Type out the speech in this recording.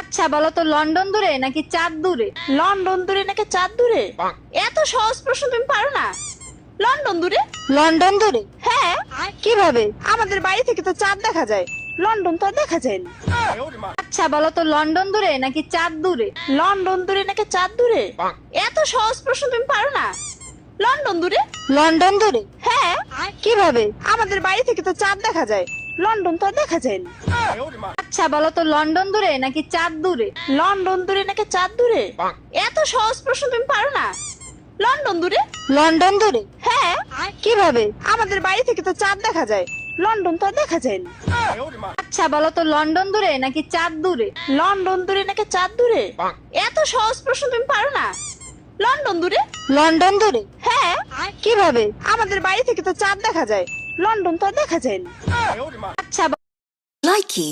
আচ্ছা বলো তো, লন্ডন দূরে নাকি চাঁদ দূরে? লন্ডন দূরে নাকি চাঁদ দূরে? এত সহজ প্রশ্ন তুমি পারো না? লন্ডন দূরে। লন্ডন দূরে? হ্যাঁ, কিভাবে? আমাদের বাড়ি থেকে তো চাঁদ দেখা যায়, লন্ডন তো আর দেখা যায় না। আচ্ছা বলো তো, লন্ডন দূরে নাকি চাঁদ দূরে? লন্ডন দূরে নাকি চাঁদ দূরে? এত সহজ প্রশ্ন তুমি পারো না? লন্ডন দূরে। লন্ডন দূরে? হ্যাঁ, কিভাবে? আমাদের বাড়ি থেকে তো চাঁদ দেখা যায়, লন্ডন তো আর দেখা যায় না। আচ্ছা বলো তো, লন্ডন দূরে নাকি চাঁদ দূরে? লন্ডন দূরে নাকি চাঁদ দূরে? এত সহজ প্রশ্ন তুমি পারো না? লন্ডন দূরে। লন্ডন দূরে? হ্যাঁ, কিভাবে? আমাদের বাড়ি থেকে তো চাঁদ দেখা যায়, লন্ডন তো আর দেখা যায় না। আচ্ছা বলো তো, লন্ডন দূরে নাকি চাঁদ দূরে? লন্ডন দূরে নাকি চাঁদ দূরে? এত সহজ প্রশ্ন তুমি পারো না? লন্ডন দূরে। লন্ডন দূরে? হ্যাঁ, কিভাবে? আমাদের বাড়ি থেকে তো চাঁদ দেখা যায়, লন্ডন তো আর দেখা যায় না। আচ্ছা Likey